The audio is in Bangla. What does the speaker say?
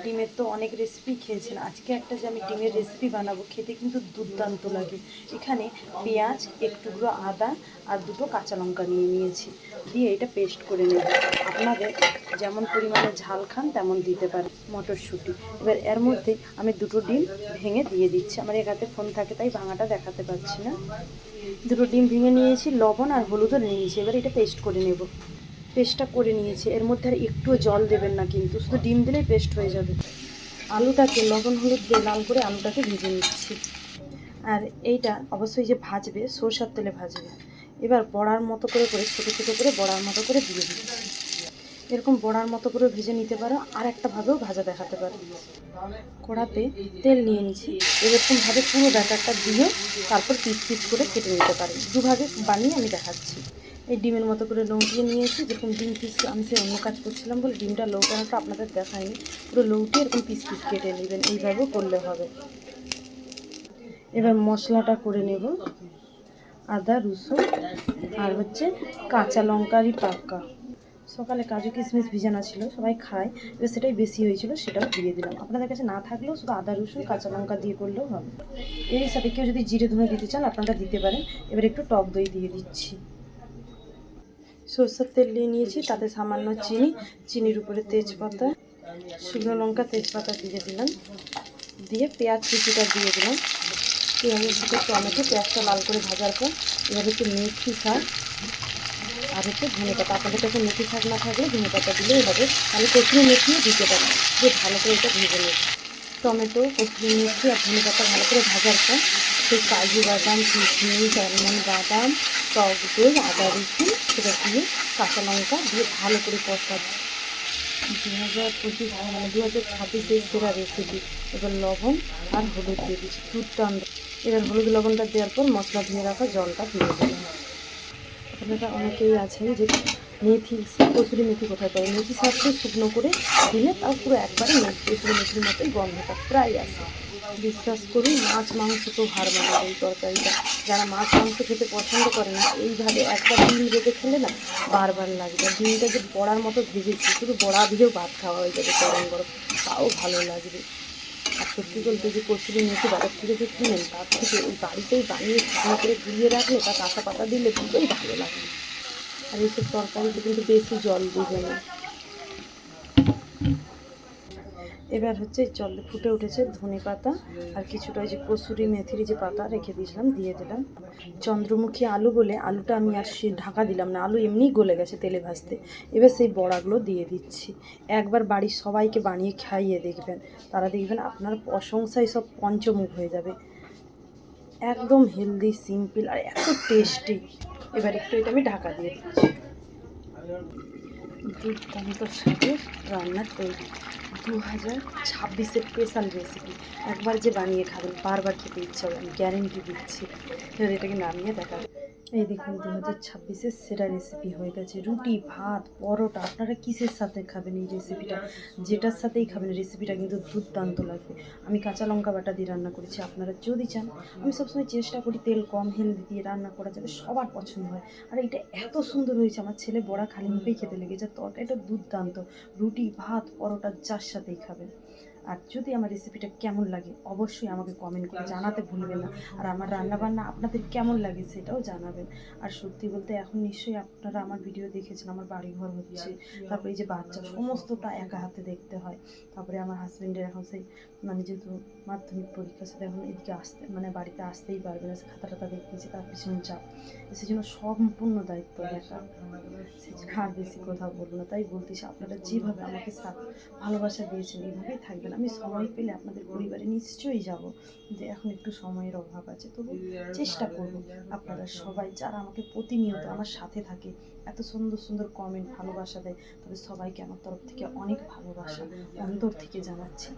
ডিমের তো অনেক রেসিপি খেয়েছেন, আজকে একটা যে আমি ডিমের রেসিপি বানাবো, খেতে কিন্তু দুর্দান্ত লাগে। এখানে পেঁয়াজ, এক টুকরো আদা আর দুটো কাঁচা লঙ্কা নিয়েছি, দিয়ে এটা পেস্ট করে নেব। আপনাদের যেমন পরিমাণে ঝাল খান তেমন দিতে পারেন। মটরশুঁটি, এবার এর মধ্যে আমি দুটো ডিম ভেঙে দিয়ে দিচ্ছি। আমার এক হাতে ফোন থাকে তাই ভাঙাটা দেখাতে পারছি না। দুটো ডিম ভেঙে নিয়েছি, লবণ আর হলুদও নিয়েছি। এবার এটা পেস্ট করে নেব। পেস্টটা করে নিয়েছি, এর মধ্যে আর একটুও জল দেবেন না, কিন্তু শুধু ডিম দিলেই পেস্ট হয়ে যাবে। আলুটাকে লবণ হলুদ দিয়ে লাল করে আলুটাকে ভেজে নিচ্ছি। আর এইটা অবশ্যই যে ভাজবে, সরষের তেলে ভাজবে। এবার বড়ার মতো করে ছোটো ছোটো করে বড়ার মতো করে দিয়ে দিচ্ছি। এরকম বড়ার মতো করে ভেজে নিতে পারো, আর একটাভাবেও ভাজা দেখাতে পারো। কড়াতে তেল নিয়ে নিচ্ছি, এরকমভাবে পুরো ব্যাটারটা দিয়ে তারপর পিস পিস করে কেটে নিতে পারি। দুভাগে বানিয়ে আমি দেখাচ্ছি। এই ডিমের মতো করে লৌটিয়ে নিয়েছি, যেরকম ডিম পিস আমি সে অন্য কাজ করছিলাম বলে ডিমটা লৌটানোটা আপনাদের দেখায়নি। পুরো লৌটিয়ে এরকম পিস পিস কেটে নেবেন, এইভাবেও করলে হবে। এবার মশলাটা করে নেব। আদা রসুন আর কাঁচা লঙ্কারই পাকা। সকালে কাজু কিশমিশ ভিজানো ছিল, সবাই খায়, এবার সেটাই বেশি হয়েছিল, সেটাও দিয়ে দিলাম। আপনাদের কাছে না থাকলেও শুধু আদা রসুন কাঁচা লঙ্কা দিয়ে করলেও হবে। এর সাথে কেউ যদি জিরে ধনে দিতে চান আপনারা দিতে পারেন। এবার একটু টক দই দিয়ে দিচ্ছি। সরষের তেল নিয়ে নিয়েছি, তাতে সামান্য চিনির উপরে তেজপাতা, শুকনো লঙ্কা, তেজপাতা দিয়ে দিলাম। দিয়ে পেঁয়াজ কুচিটা দিয়ে দিলাম। পেঁয়াজের সাথে টমেটো, পেঁয়াজটা লাল করে ভাজার পর এবার মেথি শাক আর ধনে পাতা। আপনাদের কাছে মেথি শাক না থাকলে ধনে পাতা দিলেই হবে, তাহলে কচুরি মেথিও দিতে পারেন। দিয়ে ভালো করে এটা ভেজে নেব। টমেটো, কচুরি মেথি আর ধনে পাতা ভালো করে ভাজার পর সেই কাজু বাদাম, কিশমিশ, আলমন্ড বাদাম, টক দই, আদা রসুন সেটা দিয়ে কাঁচা লঙ্কা দিয়ে ভালো করে কষাচ্ছি। 2026 সেরা রেসিপি। এবার লবণ আর হলুদ দিয়ে দিচ্ছি, দুধটান। এবার হলুদ লবণটা দেওয়ার পর মশলা ধুয়ে রাখা জলটা দিয়ে দিলাম। আপনারা অনেকেই আছেন যে মেথি কসুরি মেথি কোথায় পাবেন, মেথি শাকটা শুকনো করে দিলে তাও পুরো একবারে কসুরি মেথির মতোই গন্ধটা প্রায় আসে। বিশ্বাস করুন, মাছ মাংস তো হার মানাবে এই তরকারিটা। যারা মাছ মাংস খেতে পছন্দ করে না, এইভাবে একবার ডিম ভেজে খেলে না বারবার লাগবে। ডিমটা যে বড়ার মতো ভেজেছি, শুধু বড়া দিয়েও ভাত খাওয়া হয়ে যাবে গরম গরম, তাও ভালো লাগবে। আর সত্যি বলতে যে কসুরি মেথি বাজার থেকে যে কিনেন, তার থেকে ওই বাড়িতেই বানিয়ে শুকনো করে গুলিয়ে রাখলে তা কাঁচা পাতা দিলে দুটোই ভালো লাগে। আর এইসব তরকারিতে কিন্তু বেশি জল দিবে না। এবার জল ফুটে উঠেছে, ধনে পাতা আর কিছুটা ওই যে কসুরি মেথির যে পাতা রেখে দিয়েছিলাম দিয়ে দিলাম। চন্দ্রমুখী আলু বলে আলুটা আমি আর ঢাকা দিলাম না, আলু এমনিই গলে গেছে তেলে ভাজতে। এবার সেই বড়াগুলো দিয়ে দিচ্ছি। একবার বাড়ির সবাইকে বানিয়ে খাইয়ে দেখবেন, তারা দেখবেন আপনার প্রশংসায় সব পঞ্চমুখ হয়ে যাবে। একদম হেলদি, সিম্পল আর এত টেস্টি। এবার একটু এটা আমি ঢাকা দিয়ে দিচ্ছি। দুর্দান্ত স্বাদের রান্নার তৈরি। 2026 স্পেশাল রেসিপি। একবার যে বানিয়ে খাবেন বারবার খেতে ইচ্ছা হবে, আমি গ্যারেন্টি দিচ্ছি। এবার এটাকে নামিয়ে দেখা। এই দেখুন 2026 সেরা রেসিপি হয়ে গেছে। রুটি, ভাত, পরোটা, আপনারা কিসের সাথে খাবেন এই রেসিপিটা? যেটার সাথেই খাবেন রেসিপিটা কিন্তু দুর্দান্ত লাগবে। আমি কাঁচা লঙ্কা বাটা দিয়ে রান্না করেছি, আপনারা যদি চান। আমি সবসময় চেষ্টা করি তেল কম হেলদি দিয়ে রান্না করা যাতে সবার পছন্দ হয়। আর এটা এত সুন্দর হয়েছে, আমার ছেলে বড়া খালি মুখেই খেতে লেগেছে। তরকারিটা দুর্দান্ত। রুটি, ভাত, পরোটা যার সাথেই খাবেন। আর যদি আমার রেসিপিটা কেমন লাগে অবশ্যই আমাকে কমেন্ট করে জানাতে ভুলবেন না। আর আমার রান্নাবান্না আপনাদের কেমন লাগে সেটাও জানাবেন। আর সত্যি বলতে এখন নিশ্চয়ই আপনারা আমার ভিডিও দেখেছেন, আমার বাড়িঘর হচ্ছে, তারপরে এই যে বাচ্চা সমস্তটা একা হাতে দেখতে হয়। তারপরে আমার হাজব্যান্ডের এখন সেই যেহেতু মাধ্যমিক পরীক্ষা, সেটা এখন এদিকে বাড়িতে আসতেই পারবে না, খাতা টাতা দেখতেছে, তার পিছনে চাপ, সেই জন্য সম্পূর্ণ দায়িত্ব একা। সেই জন্য আর বেশি কথা বলবো না। তাই বলতেছি, আপনারা যেভাবে আমাকে ভালোবাসা দিয়েছেন এইভাবেই থাকবেন। আমি সময় পেলে আপনাদের পরিবারে নিশ্চয়ই যাব, যে এখন একটু সময়ের অভাব আছে, তবু চেষ্টা করব। আপনারা সবাই যারা আমাকে প্রতিনিয়ত আমার সাথে থাকে, এত সুন্দর সুন্দর কমেন্ট ভালোবাসা দেয়, তাদের সবাইকে আমার তরফ থেকে অনেক ভালোবাসা অন্তর থেকে জানাচ্ছি।